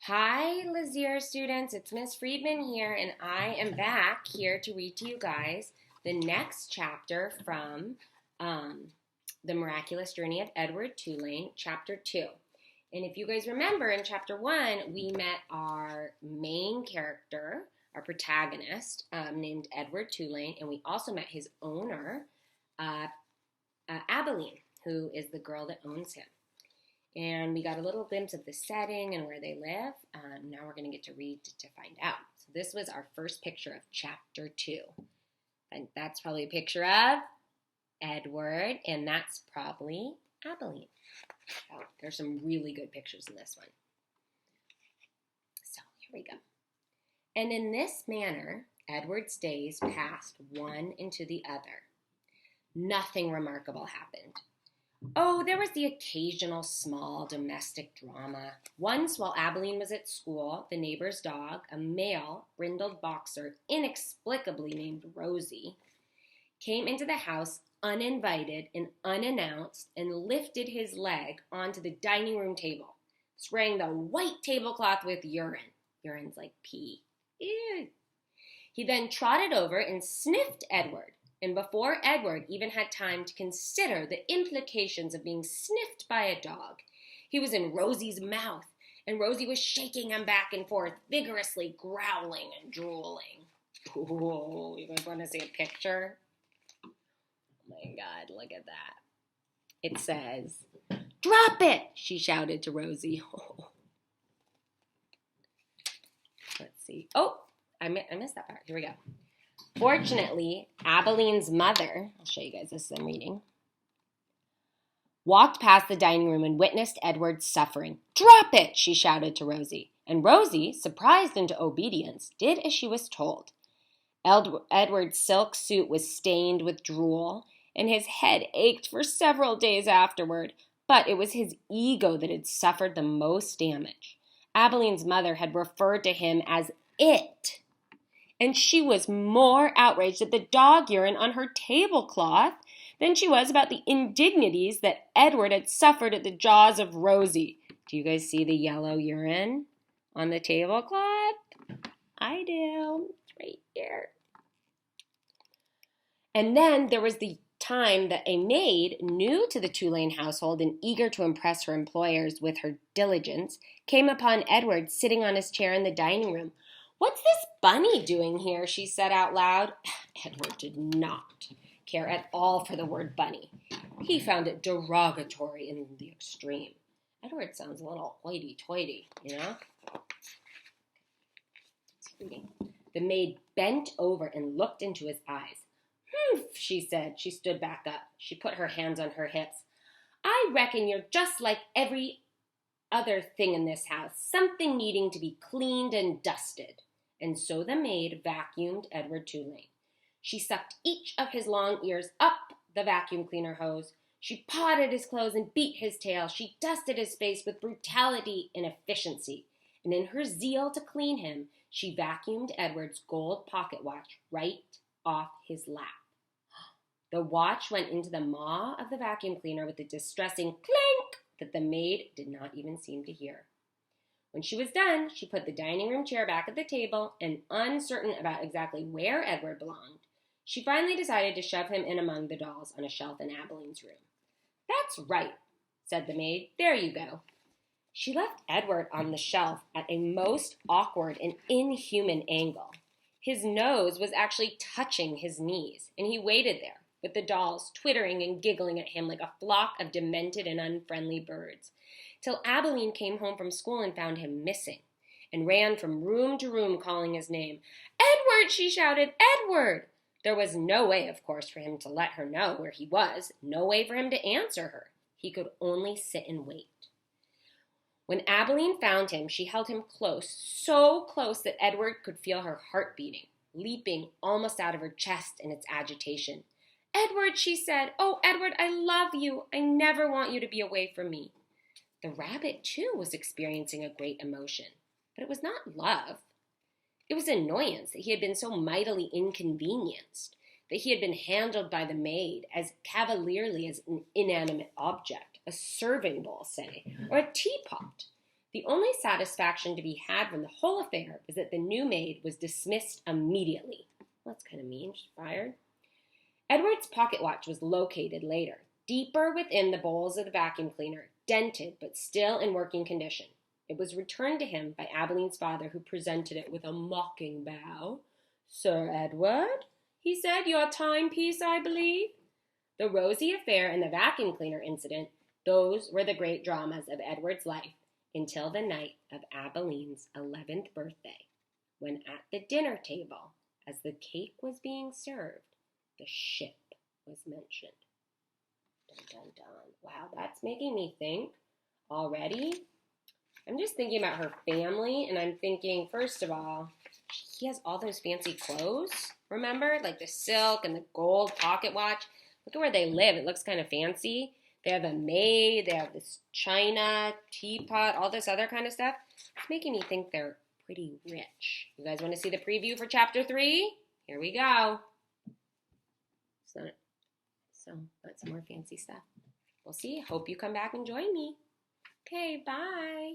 Hi, Lazier students. It's Miss Friedman here, and I am back here to read to you guys the next chapter from The Miraculous Journey of Edward Tulane, Chapter 2. And if you guys remember, in Chapter 1, we met our main character, our protagonist, named Edward Tulane, and we also met his owner, Abilene, who is the girl that owns him. And we got a little glimpse of the setting and where they live. Now we're going to get to read to find out. So this was our first picture of Chapter 2. And that's probably a picture of Edward, and that's probably Abilene. So there's some really good pictures in this one. So here we go. And in this manner, Edward's days passed one into the other. Nothing remarkable happened. Oh, there was the occasional small domestic drama. Once, while Abilene was at school, the neighbor's dog, a male brindled boxer inexplicably named Rosie, came into the house uninvited and unannounced and lifted his leg onto the dining room table, spraying the white tablecloth with urine. Urine's like pee. Ew. He then trotted over and sniffed Edward. And before Edward even had time to consider the implications of being sniffed by a dog, he was in Rosie's mouth, and Rosie was shaking him back and forth, vigorously growling and drooling. Ooh, you guys want to see a picture? Oh my God, look at that. It says, "Drop it," she shouted to Rosie. Let's see. Oh, I missed that part. Here we go. Fortunately, Abilene's mother, I'll show you guys this as I'm reading, walked past the dining room and witnessed Edward's suffering. "Drop it," she shouted to Rosie. And Rosie, surprised into obedience, did as she was told. Edward's silk suit was stained with drool, and his head ached for several days afterward, but it was his ego that had suffered the most damage. Abilene's mother had referred to him as "it," and she was more outraged at the dog urine on her tablecloth than she was about the indignities that Edward had suffered at the jaws of Rosie. Do you guys see the yellow urine on the tablecloth? I do. It's right here. And then there was the time that a maid, new to the Tulane household and eager to impress her employers with her diligence, came upon Edward sitting on his chair in the dining room. "What's this bunny doing here?" she said out loud. Edward did not care at all for the word bunny. He found it derogatory in the extreme. Edward sounds a little hoity-toity, you know? The maid bent over and looked into his eyes. "Humph," she said. She stood back up. She put her hands on her hips. "I reckon you're just like every other thing in this house, something needing to be cleaned and dusted." And so the maid vacuumed Edward Tulane. She sucked each of his long ears up the vacuum cleaner hose. She pawed at his clothes and beat his tail. She dusted his face with brutality and efficiency. And in her zeal to clean him, she vacuumed Edward's gold pocket watch right off his lap. The watch went into the maw of the vacuum cleaner with a distressing clink that the maid did not even seem to hear. When she was done, she put the dining room chair back at the table, and uncertain about exactly where Edward belonged, she finally decided to shove him in among the dolls on a shelf in Abilene's room. "That's right," said the maid. "There you go." She left Edward on the shelf at a most awkward and inhuman angle. His nose was actually touching his knees, and he waited there, with the dolls twittering and giggling at him like a flock of demented and unfriendly birds, till Abilene came home from school and found him missing, and ran from room to room calling his name. "Edward!" she shouted. "Edward!" There was no way, of course, for him to let her know where he was, no way for him to answer her. He could only sit and wait. When Abilene found him, she held him close, so close that Edward could feel her heart beating, leaping almost out of her chest in its agitation. "Edward," she said. "Oh, Edward, I love you. I never want you to be away from me." The rabbit, too, was experiencing a great emotion, but it was not love. It was annoyance that he had been so mightily inconvenienced, that he had been handled by the maid as cavalierly as an inanimate object, a serving bowl, say, or a teapot. The only satisfaction to be had from the whole affair was that the new maid was dismissed immediately. Well, that's kind of mean. She's fired. Edward's pocket watch was located later, deeper within the bowls of the vacuum cleaner, dented but still in working condition. It was returned to him by Abeline's father, who presented it with a mocking bow. "Sir Edward," he said, "your timepiece, I believe." The Rosie affair and the vacuum cleaner incident, those were the great dramas of Edward's life until the night of Abeline's 11th birthday, when at the dinner table, as the cake was being served, the ship was mentioned. Dun, dun, dun. Wow, that's making me think already. I'm just thinking about her family, and I'm thinking, first of all, he has all those fancy clothes, remember? Like the silk and the gold pocket watch. Look at where they live. It looks kind of fancy. They have a maid. They have this china, teapot, all this other kind of stuff. It's making me think they're pretty rich. You guys want to see the preview for Chapter 3? Here we go. So that's some more fancy stuff. We'll see. Hope you come back and join me. Okay, bye.